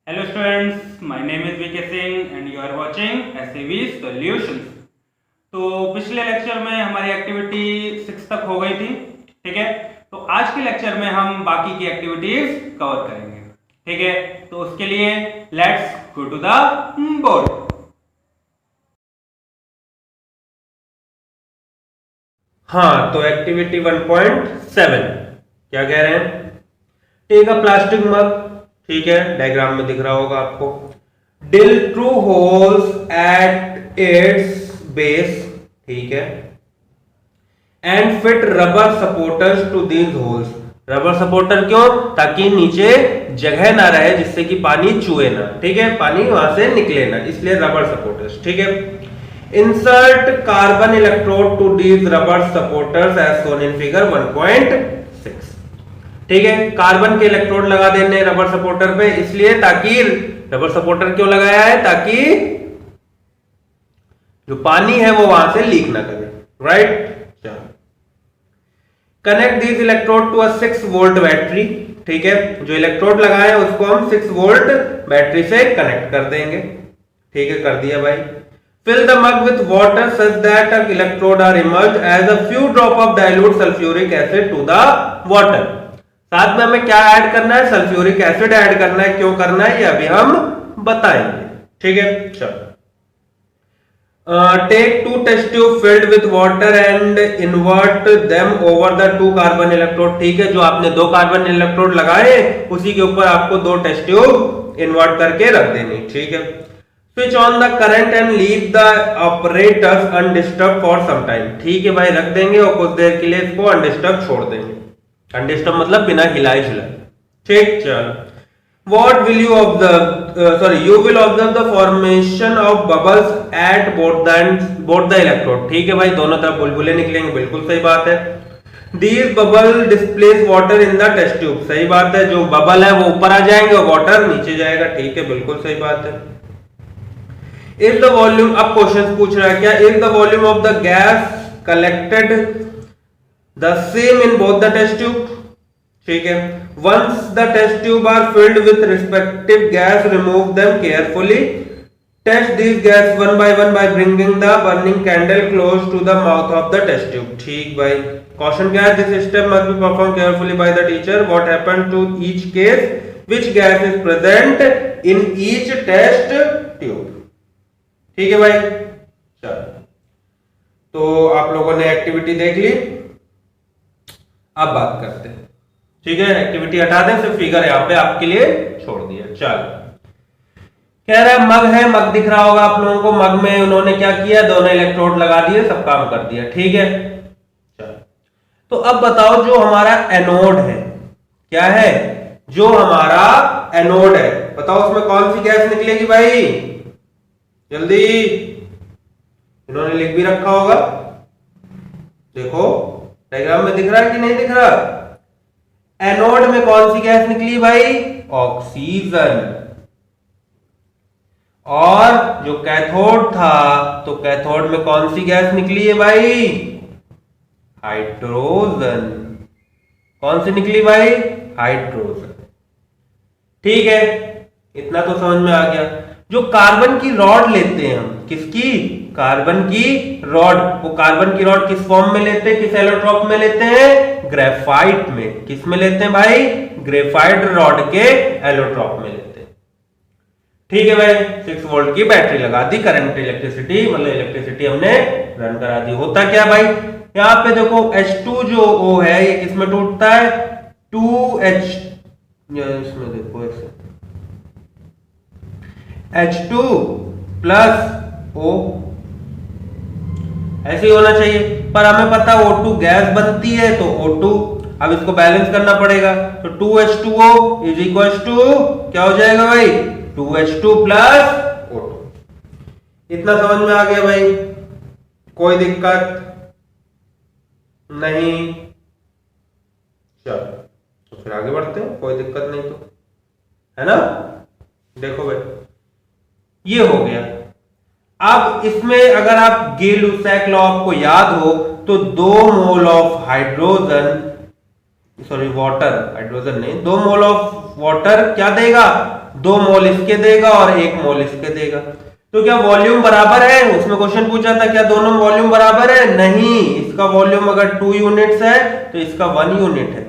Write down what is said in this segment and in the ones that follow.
Hello students, my name is VK Singh and you are watching SAV Solutions। तो पिछले lecture में हमारी activity 6 तक हो गई थी, ठीक है। तो आज के लेक्चर में हम बाकी की एक्टिविटीज कवर करेंगे, ठीक है। तो उसके लिए let's go to the board. हाँ, तो एक्टिविटी 1.7 क्या कह रहे हैं? टेक अ प्लास्टिक मग, ठीक है, डायग्राम में दिख रहा होगा आपको। Drill through holes at its base, ठीक है, and fit rubber supporters to these holes. Rubber supporter क्यों? ताकि नीचे जगह ना रहे जिससे कि पानी चुए ना, ठीक है, पानी वहां से निकले ना, इसलिए रबर सपोर्टर्स, ठीक है। Insert carbon electrode to these rubber supporters as shown in figure 1.6, ठीक है। कार्बन के इलेक्ट्रोड लगा देने रबर सपोर्टर पे, इसलिए ताकि रबर सपोर्टर क्यों लगाया है? ताकि जो पानी है वो वहां से लीक ना करे, right. Connect this electrode to a 6 volt battery, ठीक है, जो इलेक्ट्रोड लगाए उसको हम 6 वोल्ट बैटरी से कनेक्ट कर देंगे, ठीक है, कर दिया भाई। Fill the mug with water such that an electrode are emerged as a few drop of dilute sulfuric acid to the water। साथ में हमें क्या ऐड करना है? सल्फ्यूरिक एसिड ऐड करना है। क्यों करना है ये अभी हम बताएंगे, ठीक है। चलो, take 2 test tube filled with water and invert them over the 2 carbon electrode, ठीक है। जो आपने 2 कार्बन इलेक्ट्रोड लगाए उसी के ऊपर आपको 2 टेस्ट ट्यूब इन्वर्ट करके रख देनी, ठीक है। Switch on the current and leave the operators undisturb for some time, ठीक है भाई, रख देंगे और कुछ देर के लिए इसको अनडिस्टर्ब छोड़ देंगे। अनडिस्टर्ब मतलब बिना हिलाए झुलाए, ठीक। चलो, What will you observe? You will observe the formation of bubbles at both the electrode, ठीक है भाई, दोनों तरफ बुलबुले निकलेंगे, बिल्कुल सही बात है। These bubble displace water in the test tube, सही बात है, जो बबल है वो ऊपर आ जाएंगे और वाटर नीचे जाएगा, ठीक है, बिल्कुल सही बात है। If the volume, अब क्वेश्चन पूछ रहा है क्या? If the volume of the gas collected the same in both the test tube, ठीक है। Once the test tube are filled with respective gas, remove them carefully. Test these gas one by bringing the burning candle close to the mouth of the test tube, ठीक भाई। Caution क्या है? This step must be performed carefully by the teacher. What happened to each case? Which gas is present in each test tube, ठीक है भाई। चलो, तो आप लोगों ने एक्टिविटी देख ली, अब बात करते हैं, ठीक है। एक्टिविटी हटा दें, सिर्फ फिगर यहाँ पे आपके लिए छोड़ दिया। चल, कह रहा है मग है, मग दिख रहा होगा आप लोगों को। मग में उन्होंने क्या किया? दोनों इलेक्ट्रोड लगा दिए, सब काम कर दिया, ठीक है। चल, तो अब बताओ जो हमारा एनोड है, क्या है? जो हमारा एनोड है, बताओ उसमें कौन सी गैस निकलेगी भाई? जल्दी, इन्होंने लिख भी रखा होगा, देखो डायग्राम में दिख रहा है कि नहीं दिख रहा? एनोड में कौन सी गैस निकली भाई? ऑक्सीजन। और जो कैथोड था, तो कैथोड में कौन सी गैस निकली है भाई? हाइड्रोजन। कौन सी निकली भाई? हाइड्रोजन, ठीक है, इतना तो समझ में आ गया। जो कार्बन की रॉड लेते हैं हम, किसकी? कार्बन की रॉड। वो कार्बन की रॉड किस फॉर्म में लेते हैं? किस एलोट्रॉप में लेते हैं? ग्रेफाइट में। किस में लेते हैं भाई? ग्रेफाइट रॉड के एलोट्रॉप में लेते हैं, ठीक है भाई। 6 वोल्ट की बैटरी लगा दी, करंट इलेक्ट्रिसिटी मतलब इलेक्ट्रिसिटी हमने रन करा दी। होता क्या भाई? यहां पे देखो H2 जो O है ये किसमें टूटता है? 2H, इसमें देखो H2 प्लस O, ऐसे ही होना चाहिए, पर हमें पता O2 गैस बनती है, तो O2, अब इसको बैलेंस करना पड़ेगा, तो 2H2O इज इक्वल टू क्या हो जाएगा भाई? 2H2 plus O2। इतना समझ में आ गया भाई? कोई दिक्कत नहीं? चलो, तो फिर आगे बढ़ते हैं, कोई दिक्कत नहीं तो, है ना। देखो भाई, ये हो गया। अब इसमें अगर आप गे-लुसैक लॉ आपको याद हो तो 2 mole of hydrogen, sorry water, hydrogen नहीं, 2 मोल ऑफ वाटर क्या देगा? 2 मोल इसके देगा और 1 मोल इसके देगा। तो क्या वॉल्यूम बराबर है? उसमें क्वेश्चन पूछा था क्या दोनों वॉल्यूम बराबर है? नहीं, इसका वॉल्यूम अगर 2 यूनिट्स है तो इसका 1 यूनिट है।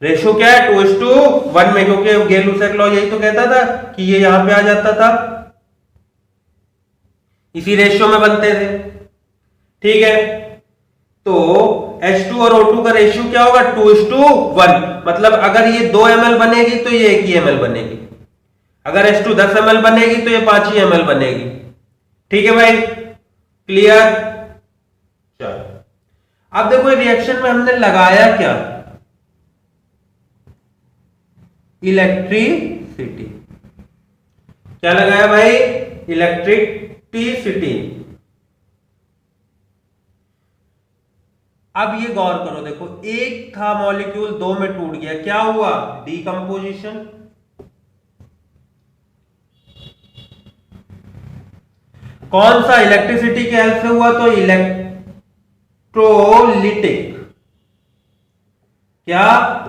रेशो क्या है? 2:1 में, क्योंकि गै-लुसैक लॉ यही तो कहता था कि ये यहां पे आ जाता था, इसी रेशियो में बनते थे। ठीक है, तो H2 और O2 का रेशियो क्या होगा? 2:1। मतलब अगर ये 2 ml बनेगी तो ये 1 ही ml बनेगी, अगर H2 10 ml बनेगी तो ये 5 ही ml बनेगी। ठीक है भाई, क्लियर? चलो अब देखो रिएक्शन में हमने लगाया क्या? इलेक्ट्रिसिटी। क्या लगाया भाई? इलेक्ट्रिसिटी। अब ये गौर करो, देखो एक था मॉलिक्यूल 2 में टूट गया, क्या हुआ? डीकंपोजिशन। कौन सा? इलेक्ट्रिसिटी के हेल्प से हुआ, तो इलेक्ट्रोलिटिक। क्या?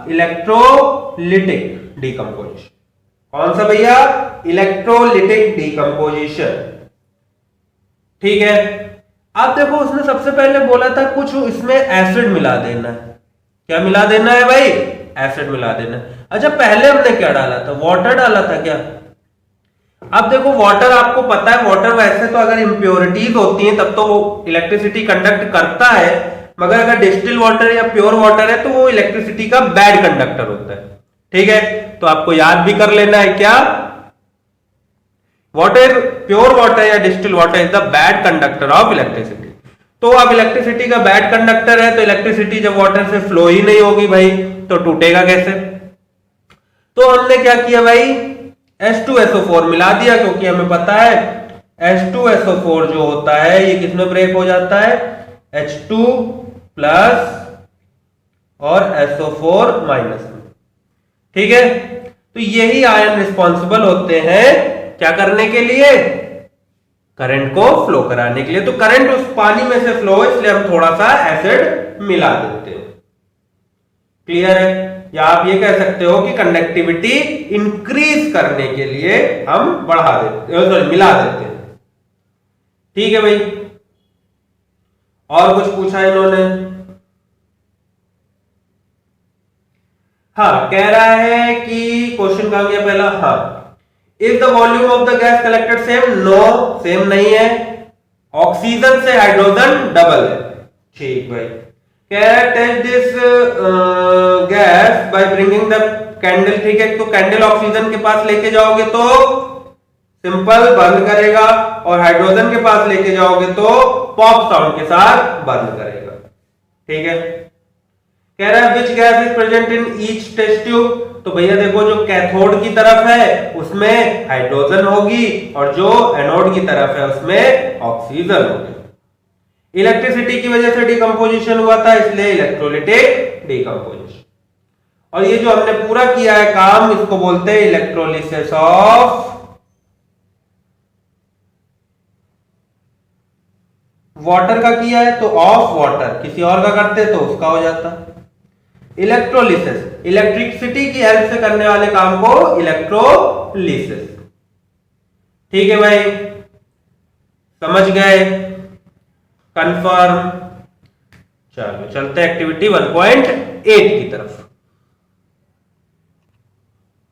Electrolytic decomposition. कौन सा भैया? Electrolytic decomposition. ठीक है, अब देखो उसने सबसे पहले बोला था कुछ इसमें एसिड मिला देना है। क्या मिला देना है भाई? एसिड मिला देना है। अच्छा, पहले हमने क्या डाला था? वाटर डाला था क्या? अब देखो वाटर, आपको पता है वाटर वैसे तो अगर इंप्योरिटीज होती हैं तब तो वो इलेक्ट्रिसिटी कंडक्ट करता है, मगर अगर डिस्टिल वाटर या प्योर वाटर है तो वो इलेक्ट्रिसिटी का बैड कंडक्टर होता है। ठीक है, तो आपको याद भी कर लेना है क्या? वाटर, प्योर वाटर या distil water is the bad conductor of electricity. तो अब इलेक्ट्रिसिटी का बैड कंडक्टर है तो इलेक्ट्रिसिटी जब वाटर से फ्लो ही नहीं होगी भाई तो टूटेगा कैसे? तो हमने क्या किया भाई? H2SO4 मिला दिया, क्योंकि हमें पता है H2SO4 जो होता है ये किसमें ब्रेक हो जाता है? H2 प्लस और SO4 माइनस में। ठीक है, तो यही आयन रिस्पॉन्सिबल होते हैं क्या करने के लिए? करंट को फ्लो कराने के लिए। तो करंट उस पानी में से फ्लो, इसलिए हम थोड़ा सा एसिड मिला देते हैं। क्लियर है? या आप ये कह सकते हो कि कंडक्टिविटी इंक्रीज करने के लिए हम बढ़ा देते हैं, सॉरी मिला देते हैं। ठीक है भाई, और कुछ पूछा इन्होंने? हाँ, कह रहा है कि क्वेश्चन कहां गया पहला? हाँ, if the volume of the gas collected same, no same नहीं है, ऑक्सीजन से हाइड्रोजन डबल है। ठीक भाई, कह रहा है test this gas by bringing the candle. ठीक है, तो कैंडल ऑक्सीजन के पास लेके जाओगे तो सिंपल बंद करेगा, और हाइड्रोजन के पास लेके जाओगे तो पॉप साउंड के साथ बंद करेगा। ठीक है, कह रहा है which gas is present in each test tube. तो भैया देखो जो कैथोड की तरफ है उसमें हाइड्रोजन होगी और जो एनोड की तरफ है उसमें ऑक्सीजन होगी। इलेक्ट्रिसिटी की वजह से डिकम्पोजिशन हुआ था, इसलिए इलेक्ट्रोलिटिक डिकम्पोजिशन। और ये जो हमने पूरा किया है काम, इसको बोलते हैं इलेक्ट्रोलिसिस ऑफ वाटर का किया है तो ऑफ वाटर, किसी और का करते तो उसका हो जाता। इलेक्ट्रोलिसिस, इलेक्ट्रिसिटी की हेल्प से करने वाले काम को इलेक्ट्रोलिसिस। ठीक है भाई, समझ गए? कंफर्म? चलो चलते हैं एक्टिविटी 1.8 की तरफ।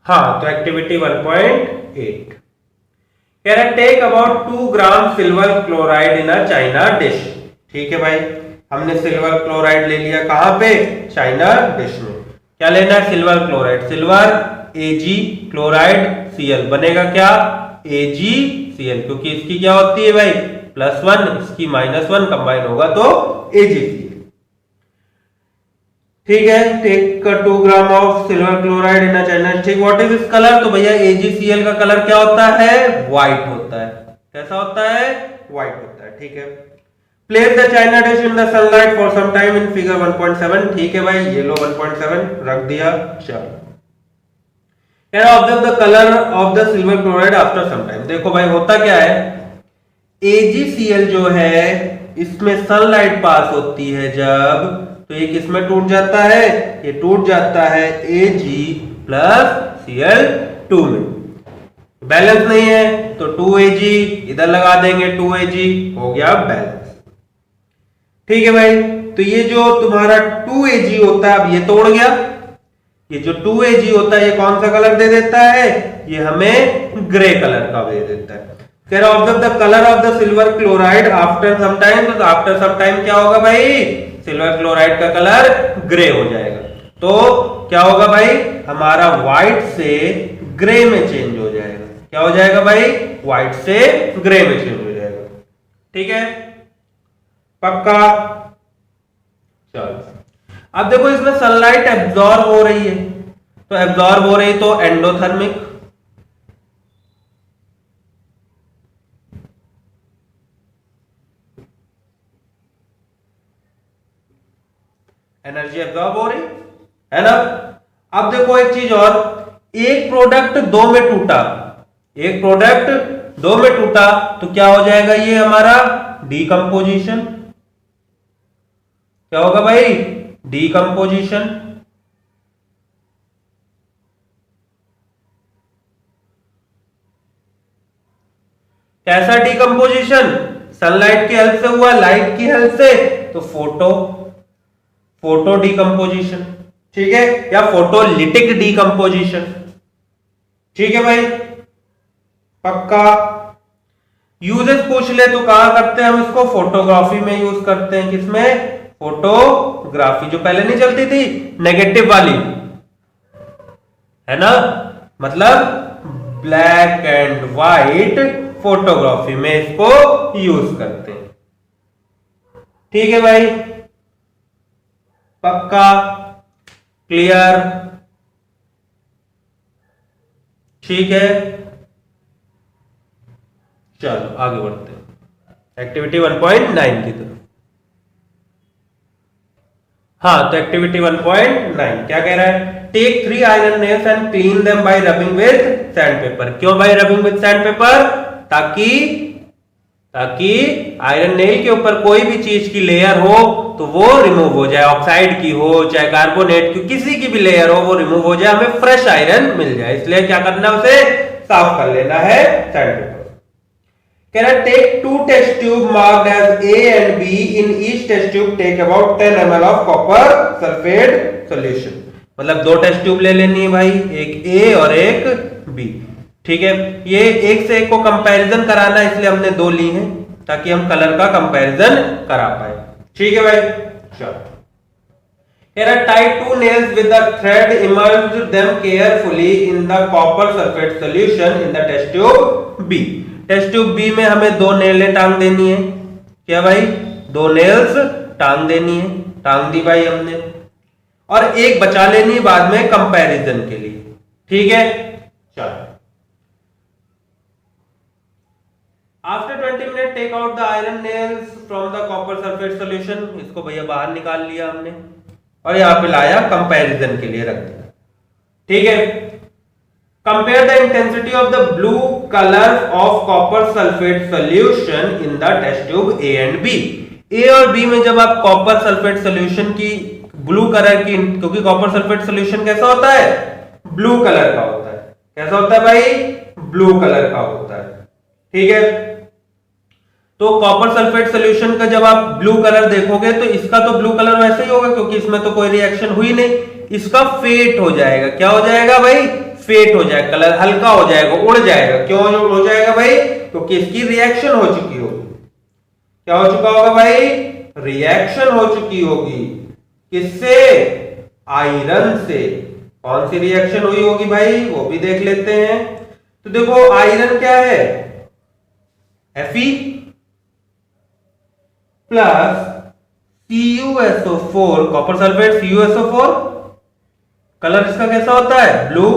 हाँ, तो एक्टिविटी 1.8 कह रहा है take about 2 gram silver chloride in a china dish. ठीक है भाई, हमने सिल्वर क्लोराइड ले लिया, कहां पे? चाइना डिश में। क्या लेना है? Silver chloride, silver Ag chloride Cl बनेगा क्या? AgCl, क्योंकि इसकी क्या होती है भाई? +1, इसकी -1 कंबाइन होगा तो AgCl। ठीक है, take 2 gram of silver chloride in a china. ठीक, व्हाट इज दिस कलर? तो भैया AgCl का कलर क्या होता है? व्हाइट होता है। कैसा होता है? व्हाइट होता है। ठीक है, place the china dish in the sunlight for some time in figure 1.7। ठीक है भाई, ये लो 1.7 रख दिया। चलो, can observe the colour of the silver chloride after some time. देखो भाई होता क्या है, AgCl जो है इसमें सनलाइट पास होती है जब, तो ये किसमें टूट जाता है? ये टूट जाता है Ag + Cl 2 में। बैलेंस नहीं है तो 2Ag इधर लगा देंगे, 2Ag हो गया बैलेंस। ठीक है भाई, तो ये जो तुम्हारा 2Ag होता है, अब ये तोड़ गया, ये जो 2Ag होता है ये कौन सा कलर दे देता है, ये हमें ग्रे कलर का दे देता है। कह रहा observe the colour of the silver chloride after some time, तो आफ्टर सम टाइम क्या होगा भाई, सिल्वर क्लोराइड का कलर ग्रे हो जाएगा। तो क्या होगा भाई, हमारा व्हाइट से ग्रे में चेंज हो जाएगा। क्या हो जाएगा भाई, व्हाइट से ग्रे में चेंज हो जाएगा। ठीक है, पक्का। चलो अब देखो इसमें सनलाइट एब्जॉर्ब हो रही है, तो एब्जॉर्ब हो रही तो एंडोथर्मिक, एनर्जी एब्जॉर्ब हो रही है ना। अब देखो एक चीज और, एक प्रोडक्ट दो में टूटा, एक प्रोडक्ट दो में टूटा तो क्या हो जाएगा, ये हमारा डीकंपोजिशन। क्या होगा भाई, डीकंपोजिशन। कैसा डीकंपोजिशन, सनलाइट की हेल्प से हुआ, लाइट की हेल्प से, तो फोटो डीकंपोजिशन। ठीक है, या फोटोलिटिक डीकंपोजिशन। ठीक है भाई, पक्का। यूजेस पूछ ले तो कहां करते हैं हम इसको, फोटोग्राफी में यूज करते हैं। किसमें, फोटोग्राफी, जो पहले नहीं चलती थी नेगेटिव वाली, है ना, मतलब ब्लैक एंड व्हाइट फोटोग्राफी में इसको यूज करते हैं। ठीक है भाई, पक्का, क्लियर। ठीक है, चलो आगे बढ़ते हैं एक्टिविटी 1.9 की तरफ। हाँ, तो एक्टिविटी 1.9 क्या कह रहा है, take 3 iron nails and clean them by rubbing with sandpaper. क्यों भाई रबिंग विद सैंडपेपर, ताकि आयरन नेल के ऊपर कोई भी चीज की लेयर हो तो वो रिमूव हो जाए, ऑक्साइड की हो चाहे कार्बोनेट की, किसी की भी लेयर हो वो रिमूव हो जाए, हमें फ्रेश आयरन मिल जाए। इसलिए क्या करना है, उसे साफ कर लेना है सैंडपेपर। कह रहा take 2 test tube marked as A and B, in each test tube take about 10 ml of copper sulfate solution। मतलब 2 टेस्ट ट्यूब ले लेनी है भाई, एक A और एक B। ठीक है, ये एक से एक को कंपैरिजन कराना है, इसलिए हमने 2 ली हैं ताकि हम कलर का कंपैरिजन करा पाए। ठीक है भाई, चलो। कह रहा tie 2 nails with a thread, immerse them carefully in the copper sulfate solution in the test tube B। Test tube B में हमें 2 नेलें टांग देनी है। क्या भाई, 2 नेल्स टांग देनी है, टांग दी भाई हमने, और एक बचा लेनी है बाद में कंपैरिजन के लिए। ठीक है, चलो। After 20 minute take out the iron nails from the copper sulphate solution. इसको भैया बाहर निकाल लिया हमने और यहां पे लाया कंपैरिजन के लिए रख दिया। ठीक है, compare the intensity of the blue color of copper sulfate solution in the test tube A and B। A और B में जब आप कॉपर सल्फेट सॉल्यूशन की ब्लू कलर की, क्योंकि कॉपर सल्फेट सॉल्यूशन कैसा होता है, ब्लू कलर का होता है। कैसा होता है भाई, ब्लू कलर का होता है। ठीक है, तो कॉपर सल्फेट सॉल्यूशन का जब आप ब्लू कलर देखोगे तो इसका तो ब्लू कलर वैसे ही होगा क्योंकि इसमें तो कोई रिएक्शन हुई नहीं, इसका फेट हो जाएगा। क्या हो जाएगा भाई, फेट हो जाएगा, कलर हल्का हो जाएगा, उड़ जाएगा। क्यों हो जाएगा भाई, क्योंकि इसकी रिएक्शन हो चुकी होगी। क्या हो चुका होगा भाई, रिएक्शन हो चुकी होगी। किससे, आयरन से। कौन सी रिएक्शन हुई होगी भाई, वो भी देख लेते हैं। तो देखो आयरन क्या है, Fe plus CuSO4, copper sulphate CuSO4, colour इसका कैसा होता है, ब्लू।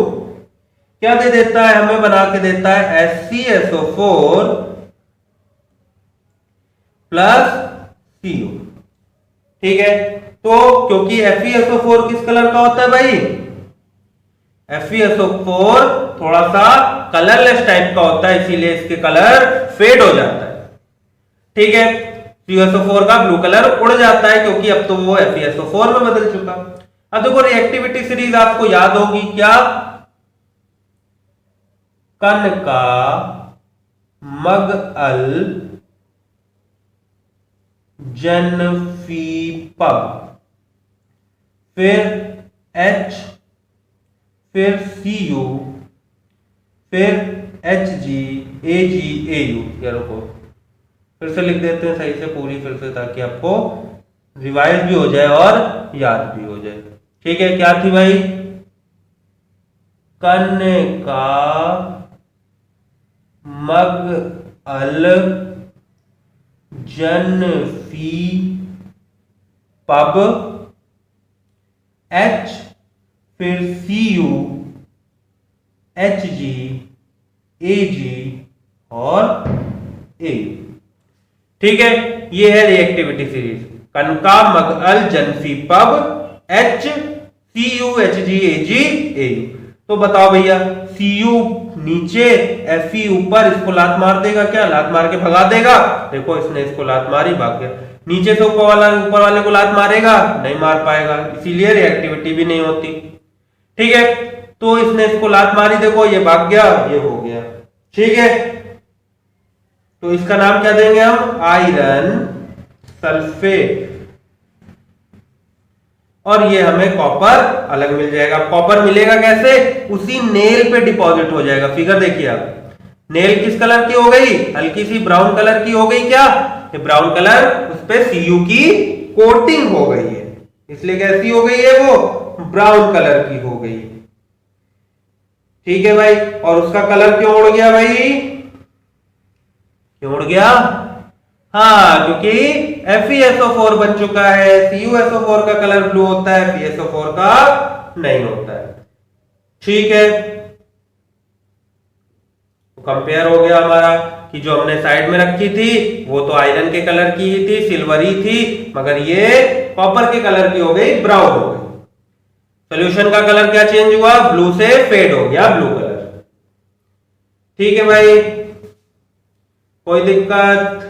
क्या दे देता है, हमें बना के देता है HCSO4 प्लस Cu। ठीक है, तो क्योंकि FeSO4 किस कलर का होता है भाई, FeSO4 थोड़ा सा कलरलेस टाइप का होता है, इसीलिए इसके कलर फेड हो जाता है। ठीक है, CuSO4 का ब्लू कलर उड़ जाता है क्योंकि अब तो वो FeSO4 में बदल चुका। अब देखो रिएक्टिविटी सीरीज आपको याद होगी क्या, कन का मग अल जनफीपब, फिर एच, फिर सी यू, फिर एच जी ए यू। या रुको, फिर से लिख देते हैं सही से पूरी फिर से, ताकि आपको रिवाइज भी हो जाए और याद भी हो जाए। ठीक है, क्या थी भाई? कन का मग अल जनफी पब, एच, फिर सी यू, एच जी ए जी और ए। ठीक है, ये है रिएक्टिविटी सीरीज। कनका मग अल जनफी पब, H C U H G A G A. तो बताओ भैया, सी यू नीचे, एफ ई ऊपर, इसको लात मार देगा क्या? लात मार के भगा देगा। देखो इसने इसको लात मारी, भाग गया। नीचे से ऊपर वाले को लात मारेगा? नहीं मार पाएगा, इसीलिए रिएक्टिविटी भी नहीं होती। ठीक है, तो इसने इसको लात मारी, देखो ये भाग गया, ये हो गया। ठीक है, तो इसका नाम क्या देंगे हम? Iron sulphate. और ये हमें कॉपर अलग मिल जाएगा। कॉपर मिलेगा कैसे? उसी नेल पे डिपॉजिट हो जाएगा। फिगर देखिए आप, नेल किस कलर की हो गई? हल्की सी ब्राउन कलर की हो गई। क्या ये ब्राउन कलर? उस पे सीयू की कोटिंग हो गई है, इसलिए कैसी हो गई है? वो ब्राउन कलर की हो गई। ठीक है भाई, और उसका कलर क्यों उड़ गया भाई? क्यों उड़ गया? हाँ, क्योंकि FeSO4 बन चुका है। CuSO4 का कलर ब्लू होता है, FeSO4 का नहीं होता है। ठीक है, तो कंपेयर हो गया हमारा कि जो हमने साइड में रखी थी वो तो आयरन के कलर की ही थी, सिल्वरी थी, मगर ये कॉपर के कलर की हो गई, ब्राउन हो गई। सॉल्यूशन का कलर क्या चेंज हुआ? ब्लू से फेड हो गया, ब्लू कलर। ठीक है भाई, कोई दिक्कत?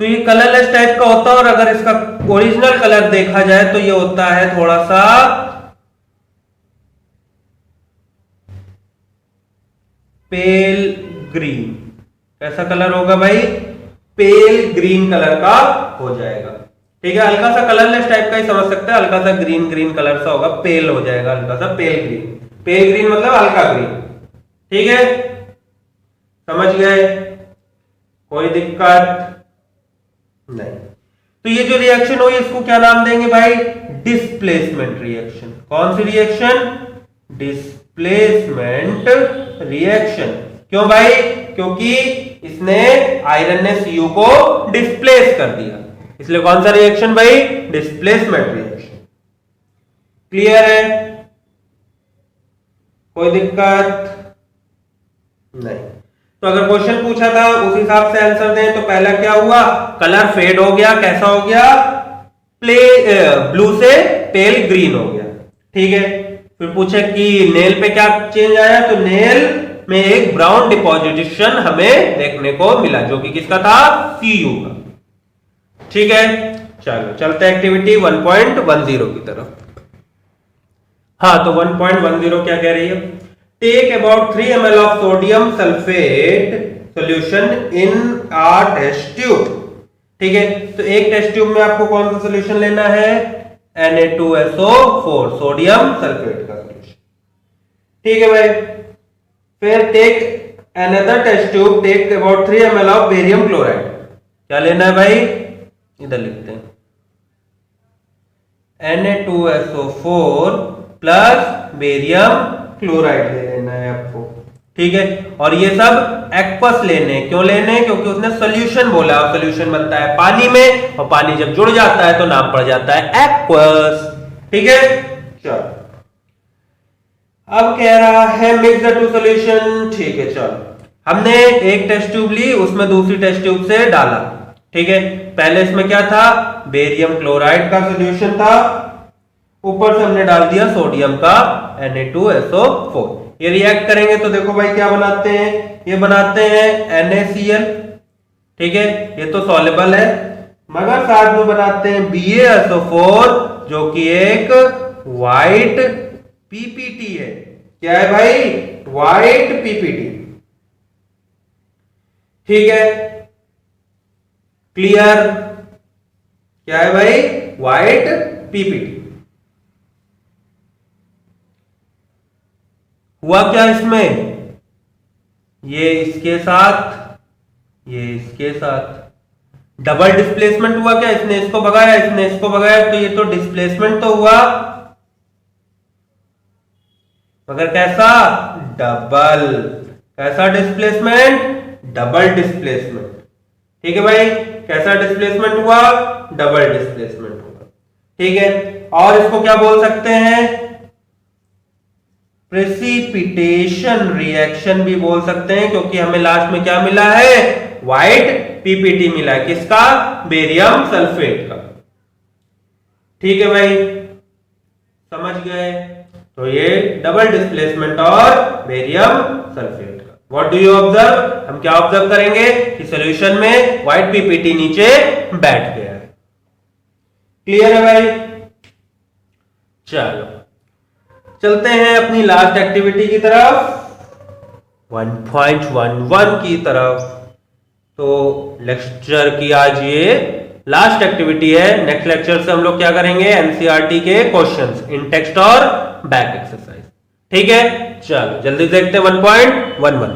तो ये कलरलेस टाइप का होता है, और अगर इसका ओरिजिनल कलर देखा जाए तो ये होता है थोड़ा सा पेल ग्रीन। कैसा कलर होगा भाई? पेल ग्रीन कलर का हो जाएगा। ठीक है, हल्का सा कलरलेस टाइप का ही समझ सकते हैं, हल्का सा ग्रीन ग्रीन कलर सा होगा, पेल हो जाएगा, हल्का सा पेल ग्रीन। पेल ग्रीन मतलब हल्का ग्रीन। ठीक है, समझ गए? कोई दिक्कत नहीं। तो ये जो रिएक्शन हुई इसको क्या नाम देंगे भाई? Displacement reaction. कौन सी रिएक्शन? Displacement reaction. क्यों भाई? क्योंकि इसने आयरन ने सीयू को डिस्प्लेस कर दिया, इसलिए कौन सा रिएक्शन भाई? Displacement reaction. क्लियर है? कोई दिक्कत नहीं। तो अगर क्वेश्चन पूछा था उस हिसाब से आंसर दें। तो पहला क्या हुआ? कलर फेड हो गया। कैसा हो गया? ब्लू से पेल ग्रीन हो गया। ठीक है, फिर पूछे कि नेल पे क्या चेंज आया? तो नेल में एक ब्राउन डिपोजिशन हमें देखने को मिला, जो कि किसका था? सीयू का। ठीक है, चलो चलते एक्टिविटी 1.10 की तरफ। हाँ, तो 1.10 क्या कह रही है? Take about 3 ml of sodium sulfate solution in a test tube। ठीक है, तो एक टेस्ट ट्यूब में आपको कौन सा सोल्यूशन लेना है? Na2SO4, सोडियम सल्फेट का सोल्यूशन। ठीक है भाई, फिर take another test tube, take about 3 ml of barium chloride. क्या लेना है भाई? इधर लिखते हैं Na2SO4 प्लस बेरियम क्लोराइड ले लेना है आपको। ठीक है, और ये सब एक्वस लेने। क्यों लेने? क्योंकि उसने सोल्यूशन बोला, और सोल्यूशन बनता है पानी में, और पानी जब जुड़ जाता है तो नाम पड़ जाता है एक्वस। ठीक है, चलो अब कह रहा है मिक्स द टू सोल्यूशन। ठीक है, चलो हमने एक टेस्ट ट्यूब ली, उसमें दूसरी टेस्ट ट्यूब से डाला। ठीक है, पहले इसमें क्या था? बेरियम क्लोराइड का सोल्यूशन था, ऊपर से हमने डाल दिया सोडियम का Na2SO4। ये रिएक्ट करेंगे तो देखो भाई क्या बनाते हैं? ये बनाते हैं NaCl। ठीक है, ये तो सॉल्युबल है, मगर साथ में बनाते हैं BaSO4 जो कि एक व्हाइट पीपीटी है। क्या है भाई? White PPT. ठीक है, क्लियर? क्या है भाई? White PPT. हुआ क्या इसमें? ये इसके साथ, ये इसके साथ डबल डिस्प्लेसमेंट हुआ। क्या इसने इसको भगाया, इसने इसको भगाया, तो ये तो डिस्प्लेसमेंट तो हुआ, मगर कैसा? डबल। कैसा डिस्प्लेसमेंट? Double displacement. ठीक है भाई, कैसा डिस्प्लेसमेंट हुआ? डबल डिस्प्लेसमेंट हुआ। ठीक है, और इसको क्या बोल सकते हैं? प्रेसिपिटेशन रिएक्शन भी बोल सकते हैं, क्योंकि हमें लास्ट में क्या मिला है? व्हाइट पीपीटी मिला है। किसका? बेरियम सल्फेट का। ठीक है भाई, समझ गए? तो ये डबल डिस्प्लेसमेंट और बेरियम सल्फेट का। What do you observe? हम क्या ऑब्जर्व करेंगे कि सॉल्यूशन में व्हाइट पीपीटी नीचे बैठ गया है। क्लियर है भाई? चलो चलते हैं अपनी लास्ट एक्टिविटी की तरफ, 1.11 की तरफ। तो लेक्चर की आज ये लास्ट एक्टिविटी है। नेक्स्ट लेक्चर से हम लोग क्या करेंगे? एनसीईआरटी के क्वेश्चंस इन टेक्स्ट और बैक एक्सरसाइज। ठीक है, चलो जल्दी देखते हैं 1.11।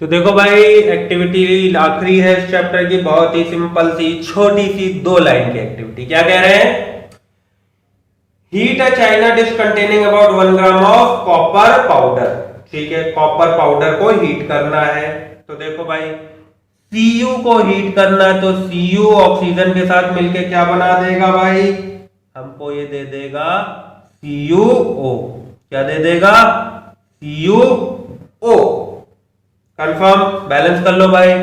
तो देखो भाई, एक्टिविटी आखिरी है इस चैप्टर की, बहुत ही सिंपल सी छोटी सी 2 लाइन की एक्टिविटी। क्या कह रहे हैं? Heat a china dish containing about 1 gram of copper powder. ठीक है, कॉपर पाउडर को हीट करना है। तो देखो भाई, Cu को हीट करना है, तो Cu ऑक्सीजन के साथ मिलके क्या बना देगा भाई? हमको ये दे देगा CuO। क्या दे देगा? CuO। कंफर्म? बैलेंस कर लो भाई,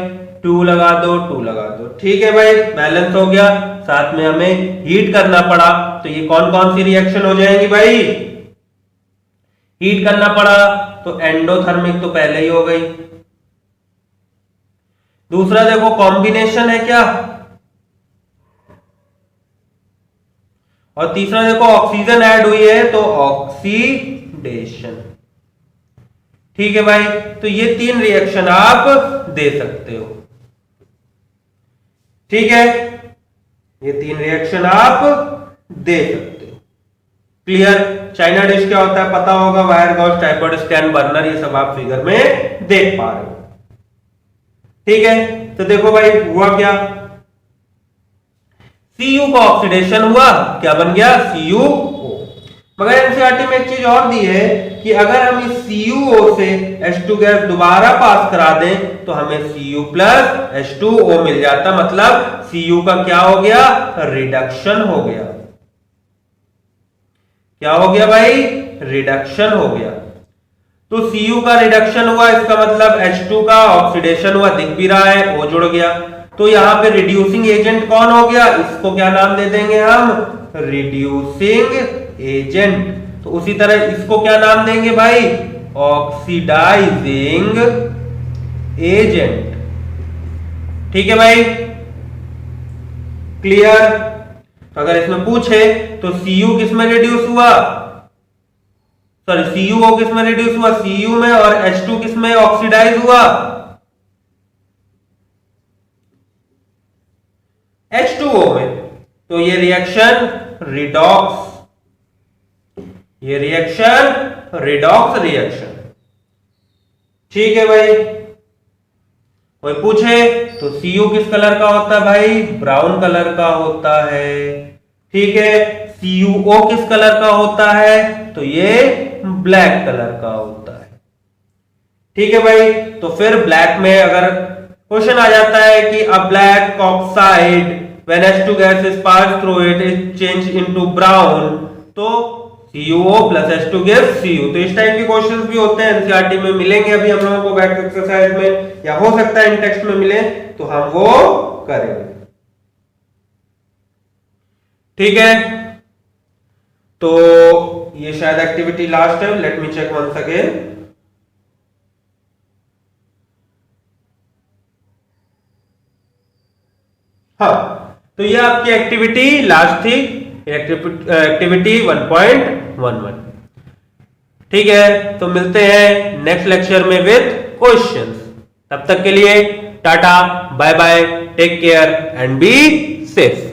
2 लगा दो, 2 लगा दो। ठीक है भाई, बैलेंस हो गया। साथ में हमें हीट करना पड़ा, तो ये कौन कौन सी रिएक्शन हो जाएंगी भाई? हीट करना पड़ा तो एंडोथर्मिक तो पहले ही हो गई। दूसरा देखो, कॉम्बिनेशन है क्या? और तीसरा देखो, ऑक्सीजन ऐड हुई है तो ऑक्सीडेशन। ठीक है भाई, तो ये 3 रिएक्शन आप दे सकते हो। ठीक है, ये 3 रिएक्शन आप दे सकते हो। क्लियर? चाइना डिश क्या होता है पता होगा, wire Gauss, tripod, stand, burner, ये सब आप फिगर में देख पा रहे हो। ठीक है, तो देखो भाई हुआ क्या? Cu का ऑक्सीडेशन हुआ, क्या बन गया? CuO। मगर एनसीईआरटी में एक चीज और दी है कि अगर हम इस CuO से H2 गैस दोबारा पास करा दें तो हमें Cu प्लस H2O मिल जाता। मतलब Cu का क्या हो गया? रिडक्शन हो गया। क्या हो गया भाई? रिडक्शन हो गया। तो Cu का रिडक्शन हुआ, इसका मतलब H2 का ऑक्सीडेशन हुआ, दिख भी रहा है, O जुड़ गया। तो यहां पे रिड्यूसिंग एजेंट कौन हो गया? इसको क्या नाम दे देंगे हम? Reducing agent. तो उसी तरह इसको क्या नाम देंगे भाई? Oxidising agent. ठीक है भाई, क्लियर? तो अगर इसमें पूछे तो Cu किस में रिड्यूस हुआ? सॉरी, CuO किस में रिड्यूस हुआ? Cu में। और H2 किस में ऑक्सीडाइज हुआ? H2O में। तो ये रिएक्शन रिडॉक्स, ये रिएक्शन रिडॉक्स रिएक्शन। ठीक है भाई, कोई पूछे तो Cu किस कलर का होता है भाई? ब्राउन कलर का होता है। ठीक है, CuO किस कलर का होता है? तो ये ब्लैक कलर का होता है। ठीक है भाई, तो फिर ब्लैक में अगर क्वेश्चन आ जाता है कि अ black oxide when H2 gas is pass through it is change into brown, तो CuO plus H2 gives Cu। तो इस टाइप के क्वेश्चंस भी होते हैं, एनसीईआरटी में मिलेंगे अभी हम लोगों को बैक एक्सरसाइज में, या हो सकता है इन टेक्स्ट में मिले, तो हम वो करेंगे। ठीक है, तो ये शायद एक्टिविटी लास्ट है। Let me check once again. हाँ, तो ये आपकी एक्टिविटी लास्ट थी। एक्टिविटी 1.11। ठीक है, तो मिलते हैं नेक्स्ट लेक्चर में विद क्वेश्चंस। तब तक के लिए टाटा, bye bye, take care and be safe.